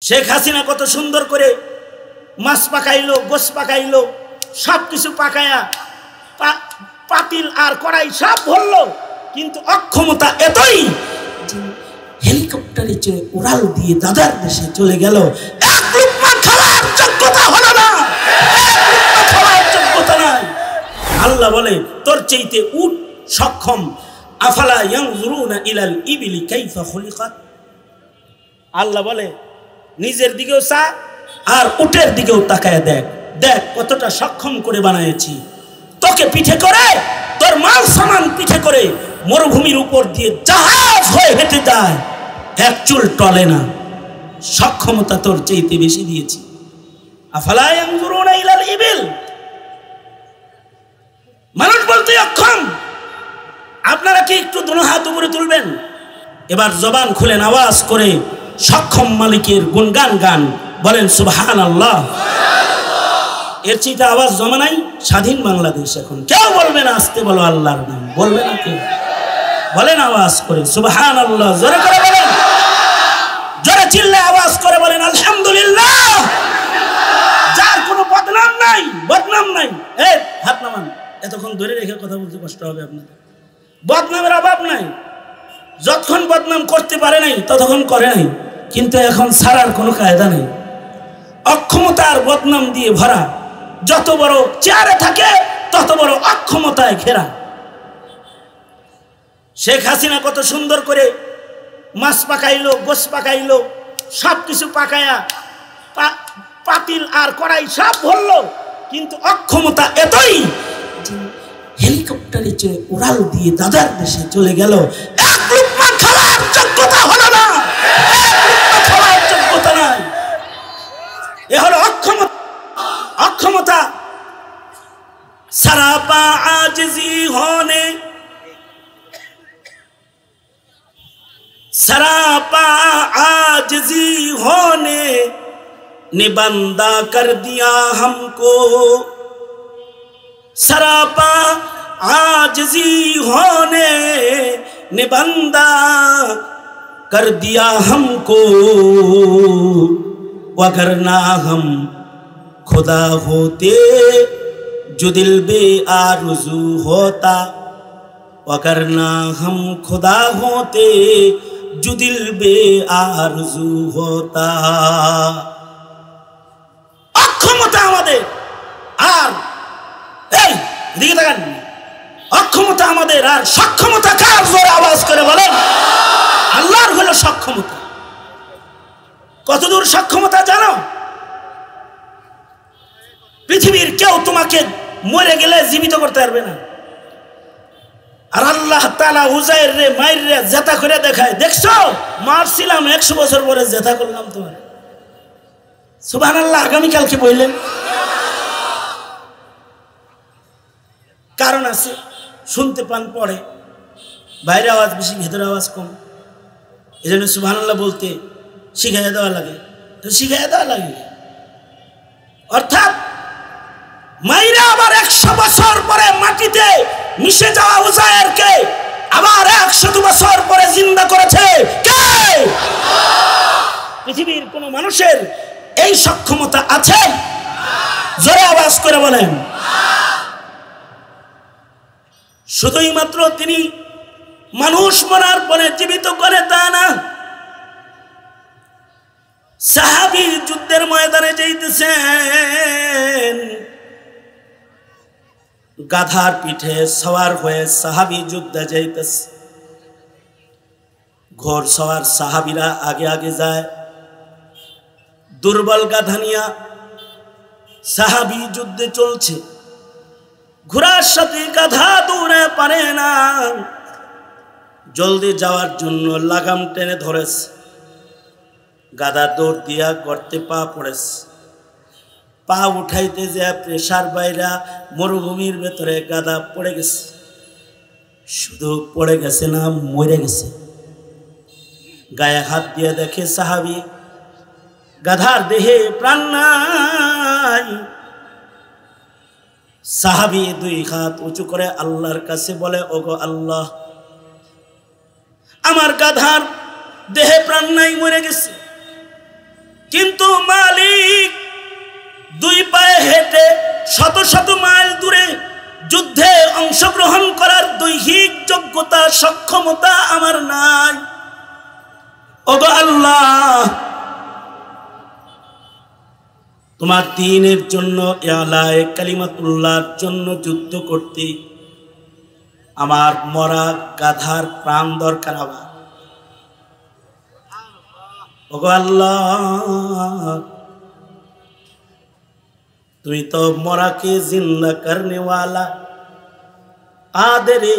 শেখ হাসিনা কত সুন্দর করে মাছ পাকাইলো, গোশ পাকাইলো, সব কিছু পাকায়া পাতিল আর কড়াই সব ভরলো, কিন্তু অক্ষমতা এতই যে হেলিকপ্টারে চড়ে উড়াল দিয়ে দাদার দেশে চলে গেল। এক লুকমা খাওয়ার যোগ্যতা হলো না, এক লুকমা খাওয়ার যোগ্যতা নাই। আল্লাহ বলে তোর চাইতে উট সক্ষম। আফালা ইয়ানজুরুনা ইলাল ইবিলি কাইফা খুলিকাত। আল্লাহ বলে নিজের দিকেও চা আর উটের দিকেও তাকায় দেখ, দেখ কতটা সক্ষম করে বানাইছি। তোকে পিঠে করে, তোর মাল সামান পিঠে করে মরুভূমির উপর দিয়ে জাহাজ হয়ে হেঁটে যায়, এক চুল টলে না। সক্ষমতা তোর চাইতে বেশি দিয়েছি। আফালা ইয়ানজুরুনা ইলাল ইবিল। মানুষ বলতে অক্ষম। আপনারা কি একটু দুনো হাত উপরে তুলবেন? এবার জবান খুলেন, আওয়াজ করে সক্ষম মালিকের গুণগান গান বলেন সুবহানাল্লাহ। এর চেয়ে আওয়াজ জমা নাই। স্বাধীন বাংলাদেশ এখন কেউ বলবে না আসতে বলো আল্লাহর নাম, বলবে না কেউ। বলেন আওয়াজ করে সুবহানাল্লাহ, জোরে করে বলেন, জোরে চিল্লে আওয়াজ করে বলেন আলহামদুলিল্লাহ। যার কোনো বদনাম নাই, বদনাম নাই। এই হাত নামান, এতক্ষণ ধরে রেখে কথা বলতে কষ্ট হবে আপনাদের। বদনামের অভাব নাই, যতক্ষণ বদনাম করতে পারে নাই ততক্ষণ করে নাই, কিন্তু এখন ছাড়ার কোনো কায়দা নেই। অক্ষমতার বদনাম দিয়ে ভরা, যত বড় চেয়ারে থাকে তত বড় অক্ষমতায় ঘেরা। শেখ হাসিনা কত সুন্দর করে মাছ পাকাইলো, গোশ পাকাইলো, সব কিছু পাকায়া পাতিল আর কড়াই সব ভরলো, কিন্তু অক্ষমতা এতই যে হেলিকপ্টারে চড়ে উড়াল দিয়ে দাদার দেশে চলে গেল। এক লুকমা খাওয়ার যোগ্যতা হলো না, এক লুকমা খাওয়ার যোগ্যতা নাই। এ হলো অক্ষমতা। অক্ষমতা সরাপা আজিজি होने, सरापा आजिजी होने ने बंदा कर दिया हमको। सरापा आजिजी होने ने बंदा कर दिया हमको। वगरना हम खुदा होते जो दिल बे आरज़ू होता। वगरना हम खुदा होते जो दिल बे आरज़ू होता। অক্ষমতা আমাদের, আর এই দিকে তাকান, অক্ষমতা আমাদের আর সক্ষমতা কার? জোরে আওয়াজ করে বলেন আল্লাহর হলো সক্ষমতা। কতদূর সক্ষমতা জানো? পৃথিবীর কেউ তোমাকে মরে গেলে জীবিত করতে পারবে না। আর আল্লাহ তাআলা উজাইর রে মাইর রে জেতা করে দেখায়, দেখছো মারছিলাম 100 বছর পরে জেতা করলাম তোমার। সুবহানাল্লাহ। আগামীকালকে বললেন কারণ আছে, শুনতে পান পড়ে, বাইরে আওয়াজ বেশি ভেতরে আওয়াজ কম, এই জন্য সুবহানাল্লাহ বলতে শিখাইয়া দেওয়া লাগে, তো শিখাইয়া দেওয়া লাগে। অর্থাৎ মাইরা আবার 100 বছর পরে মাটিতে মিশে যাওয়া উজায়েরকে আবার 100 বছর পরে জিন্দা করেছে কে? পৃথিবীর কোন মানুষের এই সক্ষমতা আছে? জোরে আওয়াজ করে বলেন। শুধুই মাত্র তিনি মানুষ মরার পরে জীবিত করে তা না, সাহাবী যুদ্ধের ময়দানে যাইতেছেন, গাধার পিঠে সওয়ার হয়ে সাহাবী যুদ্ধে যাইতেছে। ঘোড় সওয়ার সাহাবীরা আগে আগে যায়, দুর্বল গাধা নিয়া সাহাবী যুদ্ধে চলছে। ঘোড়ার সাথে গাধা দৌড়ে পারে না, জলদি যাওয়ার জন্য লাগাম টেনে ধরেছে। গাধা দৌড় দিয়া গর্তে পা পড়েছে, পা উঠাইতে যে প্রেসার বাইরা মরুভূমির ভেতরে গাধা পড়ে গেছে। শুধু পড়ে গেছে না, মরে গেছে। গায়ে হাত দিয়ে দেখে সাহাবী, গাধার দেহে প্রাণ নাই। সাহাবী 2 হাত উঁচু করে আল্লাহর কাছে বলে, ওগো আল্লাহ, আমার গাধার দেহে প্রাণ নাই, মরে গেছে। কিন্তু মালিক দুই পায়ে হেঁটে শত শত মাইল দূরে যুদ্ধে অংশগ্রহণ করার দৈহিক যোগ্যতা সক্ষমতা আমার নাই। ওগো আল্লাহ, তোমার দ্বীনের জন্য, ইলাহে কালিমাতুল্লাহর জন্য যুদ্ধ করতে আমার মরা গাধার প্রাণ দরকার। আবার ওগো আল্লাহ, তুমি তো মরাকে জিন্দা করনে वाला কাদেরে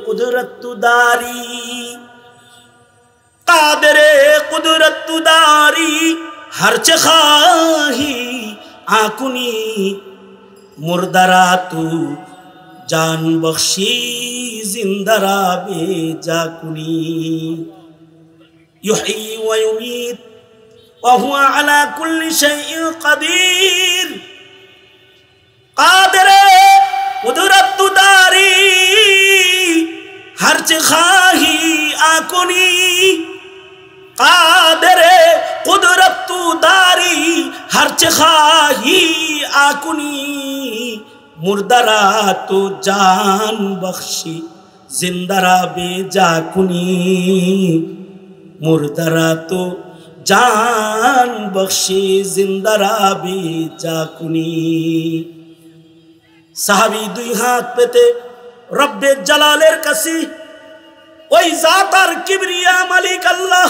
কুদরতদারি, কাদেরে কুদরতদারি हर चखाही आकुनी मुर्दरा तू जान बख्शी जिंदरा बेजाकुनी युही व युमीत व हुवा अला कुल्ली शैइन कदीर कादरे कुदरत दारी हर चखाही आकुनी कादरे कुदरत दारी हर चखाही आकुनी मुर्दरा तो जान बख्शी जिंदरा बेजाकुनी मुर्दरा तो जान बख्शी जिंदरा बेजाकुनी। साहबी दुई हाथ पेते रब्बे जलालेर काছে ওই জাত আর কিবরিয়া মালিক আল্লাহ,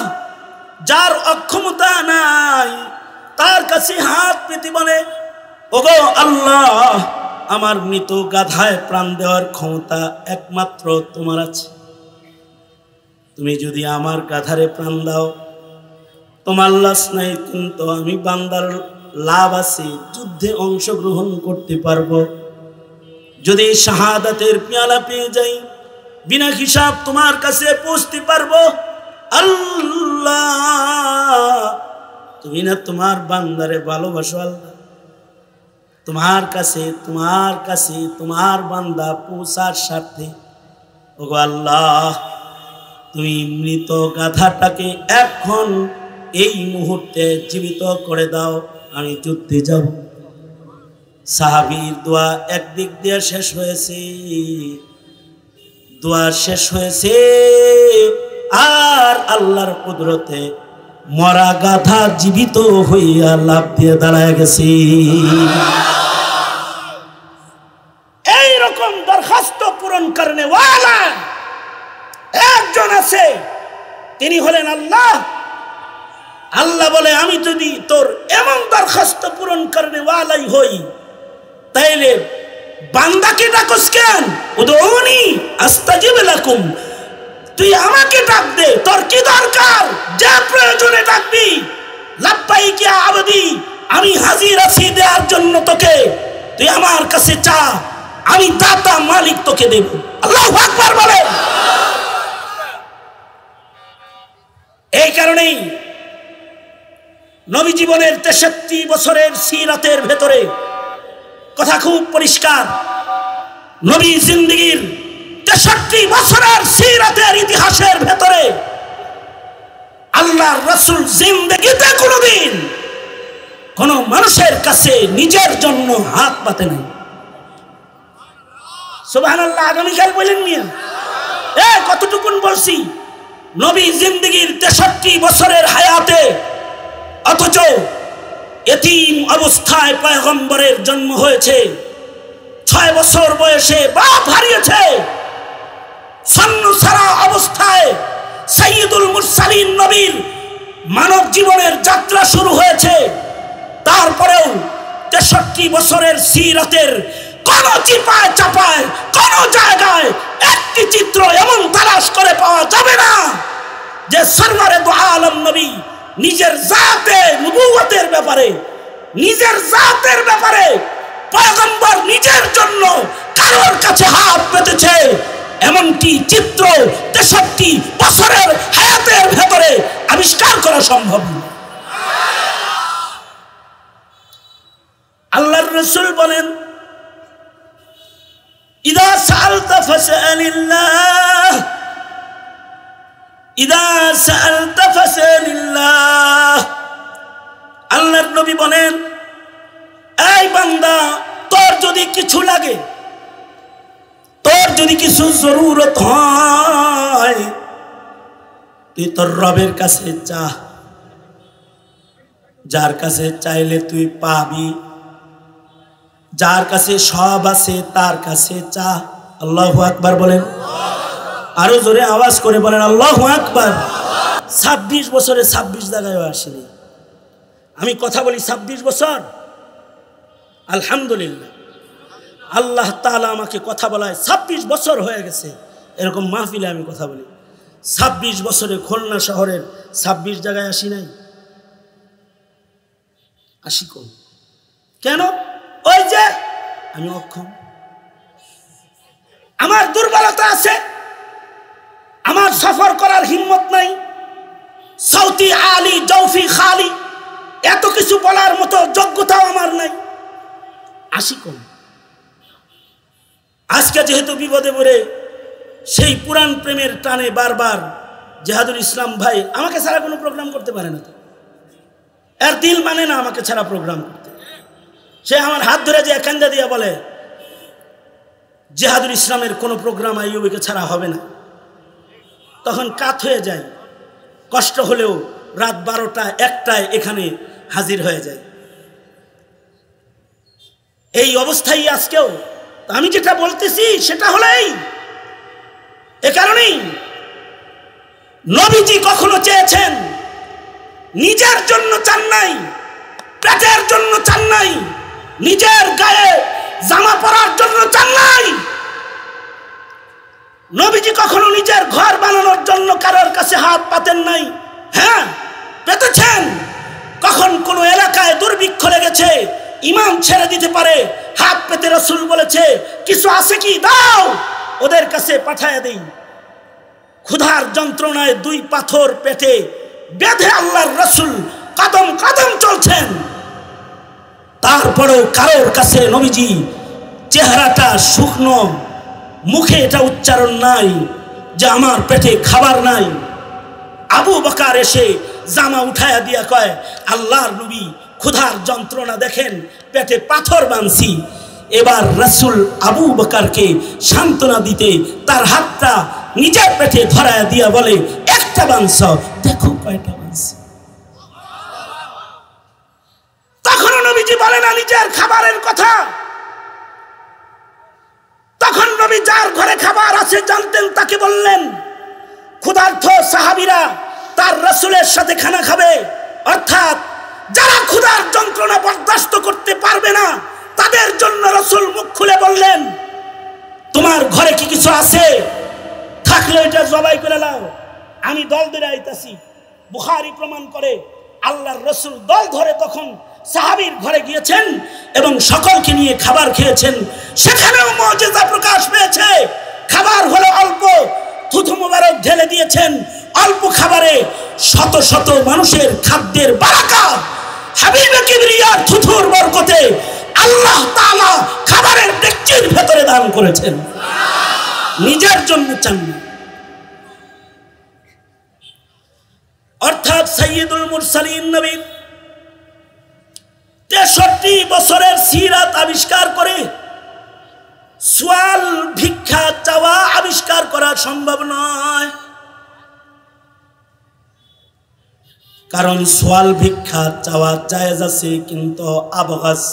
যার অক্ষমতা নাই, তার কাছে হাত পেতে বলে, ওগো আল্লাহ, আমার মৃত গাধায় প্রাণ দেওয়ার ক্ষমতা একমাত্র তোমার আছে। তুমি যদি আমার গাধারে প্রাণ দাও, তোমার লাশ নাই, কিন্তু আমি বান্দার লাভ আছে, যুদ্ধে অংশগ্রহণ করতে পারবো। যদি শাহাদাতের পেয়ালা পেয়ে যাই, বিনা হিসাব তোমার কাছে পৌঁছতে পারবো। আল্লাহ, তুমি না তোমার বান্দারে ভালোবাসো। আল্লাহ, তোমার কাছে তোমার বান্দা পৌঁছার স্বার্থে ওগো আল্লাহ, তুমি মৃত গাধাটাকে এখন এই মুহূর্তে জীবিত করে দাও, আমি যুদ্ধে যাব। সাহাবীর দোয়া একদিক দিয়ে শেষ হয়েছে, দোয়া শেষ হয়েছে, আর আল্লাহর কুদরতে মরা গাধা জীবিত হইয়া লাফ দিয়ে দাঁড়ায় গেছে। এইরকম দরখাস্ত পূরণ করনে ওয়ালা একজন আছে, তিনি হলেন আল্লাহ। আল্লাহ বলে, আমি যদি তোর এমন দরখাস্ত পূরণ করনে ওয়ালাই হই, তাইলে বান্দাকে ডাকস কেন? উদউনি আস্তাজিব লাকুম, তুই আমাকে ডাক দে, তোর কি দরকার? যে প্রয়োজনে ডাকবি, লাব্বাইক ইয়া আবদি, আমি হাজির আছি দেওয়ার জন্য তোকে। তুই আমার কাছে চা, আমি দাতা মালিক তোকে দেব। আল্লাহু আকবার বলে। এই কারণেই নবী জীবনের 63 বছরের সিরাতের ভেতরে কথা খুব পরিষ্কার। নবী জিন্দেগীর 63 বছরের সিরাতের ইতিহাসের ভেতরে আল্লাহর রাসূল জিন্দেগীতে কোনোদিন কোন মানুষের কাছে নিজের জন্য হাত পাতে নাই। সুবহানাল্লাহ। আগামীকাল বলেন মিয়া, কতটুকুন বলছি? নবী জিন্দেগীর 63 বছরের হায়াতে, অথচ এতিম অবস্থায় পয়গম্বরের জন্ম হয়েছে। 6 বছর বয়সে বাপ হারিয়েছে। সন্ন্যসারা অবস্থায় সাইয়্যিদুল মুরসালিন নবীর মানব জীবনের যাত্রা শুরু হয়েছে। তারপরেও 63 বছরের সিরাতের কোন চিপায় চাপায় কোন জায়গায় একটি চিত্র এমন তালাশ করে পাওয়া যাবে না যে সরওয়ারে দু আলম নবী নিজের জাতে নবুয়তের ব্যাপারে, নিজের জাতের ব্যাপারে পয়গম্বর নিজের জন্য কারোর কাছে হাত পেতেছে, এমনটি চিত্র 63 বছরের হায়াতের ভেতরে আবিষ্কার করা সম্ভব নয়। আল্লাহর রাসূল বলেন, ইদা সাআলতা ফাসআলিল্লাহ, ইদা সাআলতা ফাসআলিল্লাহ নবী বলেন, এই বান্দা, তোর যদি কিছু লাগে, তোর যদি কিছু জরুরত হয়, তুই তোর রবের কাছে চা। যার কাছে চাইলে তুই পাবি, যার কাছে সব আছে তার কাছে চা। আল্লাহু আকবার বলেন, আরো জোরে আওয়াজ করে বলেন আল্লাহু আকবার। 26 বছরে 26 জায়গায় আসেনি। আমি কথা বলি 26 বছর, আলহামদুলিল্লাহ আল্লাহ তাআলা আমাকে কথা বলায় 26 বছর হয়ে গেছে। এরকম মাহফিলে আমি কথা বলি। 26 বছরে খুলনা শহরের 26 জায়গায় আসি নাই। আসি কোন? কেন? ওই যে আমি অক্ষম, আমার দুর্বলতা আছে, আমার সফর করার হিম্মত নাই। সৌতি আলী জৌফি খালি এত কিছু বলার মতো যোগ্যতাও আমার নাই। আসি কোন? আজকে যেহেতু বিপদে পড়ে সেই পুরান প্রেমের টানে বারবার জেহাদুল ইসলাম ভাই আমাকে ছাড়া কোনো প্রোগ্রাম করতে পারে না, তো এর দিল মানে না আমাকে ছাড়া প্রোগ্রাম করতে। সে আমার হাত ধরে যে কান্দা দিয়া বলে, জেহাদুল ইসলামের কোনো প্রোগ্রাম আইয়ুবকে ছাড়া হবে না। তখন কাত হয়ে যায়, কষ্ট হলেও রাত 12টা 1টায় এখানে হাজির হয়ে যায়। এই অবস্থায় আজকেও আমি যেটা বলতেছি সেটা হলেই এ কারণেই নবীজি কখনো চেয়েছেন, নিজের জন্য চান নাই, পেটের জন্য চান নাই, নিজের গায়ে জামা পরার জন্য চান নাই। নবীজি কখনো নিজের ঘর বানানোর জন্য কারোর কাছে হাত পাতেন নাই। হ্যাঁ, পেতেছেন কখন কোন এলাকায় দুর্ভিক্ষ লেগেছে, ইমাম ছেড়ে দিতে পারে, হাত পেতে রাসূল বলেছে কিছু আছে কি দাও, ওদের কাছে পাঠায় দেই। ক্ষুধার যন্ত্রণায় 2 পাথর পেটে বেঁধে আল্লাহর রাসূল কদম কদম চলছেন। তারপরেও কারোর কাছে নবীজি চেহারাটা শুকনো, মুখে এটা উচ্চারণ নাই যে আমার পেটে খাবার নাই। আবু বকর এসে জামা উঠায়া দিয়া কয়, আল্লাহর নবী ক্ষুধার যন্ত্রণা দেখেন, পেটে পাথর বাঁধছি। এবার রাসূল আবু বকরকে সান্ত্বনা দিতে তার হাতটা নিজের পেটে ধরায়া দিয়া বলে, একটা বাঁধছ, দেখো কয়টা বাঁধছি। তখনও নবীজি বলে না নিজের খাবারের কথা। তখন নবী যার ঘরে খাবার আছে জানতেন তাকে বললেন, ক্ষুধার্ত সাহাবীরা তার রাসূলের সাথে খানা খাবে, অর্থাৎ যারা ক্ষুধার যন্ত্রণা বরদাস্ত করতে পারবে না তাদের জন্য রাসূল মুখ খুলে বললেন, তোমার ঘরে কি কিছু আছে? থাকলে এটা জবাই করে নাও, আমি দল ধরে আইতাছি। বুখারী প্রমাণ করে আল্লাহর রাসূল দল ধরে তখন সাহাবীর ঘরে গিয়েছেন এবং সকলকে নিয়ে খাবার খেয়েছেন। সেখানেও মুজিজা প্রকাশ পেয়েছে। খাবার হলো অল্প, থুথু মোবারক ঢেলে দিয়েছেন। অল্প খাবারে শত শত মানুষের খাদ্যের বারাকাত, হাবিবে কিবরিয়ার থুথুর বরকতে আল্লাহ তাআলা খাবারের ডেকচির ভেতরে দান করেছেন, নিজের জন্য চান না। অর্থাৎ সাইয়্যিদুল মুরসালিন নবী 63 বছরের সিরাত আবিষ্কার করে সুয়াল ভিক্ষা চাওয়া আবিষ্কার করা সম্ভব নয়। কারণ সোয়াল ভিক্ষা চাওয়া জায়েজ আছে, কিন্তু আবগাস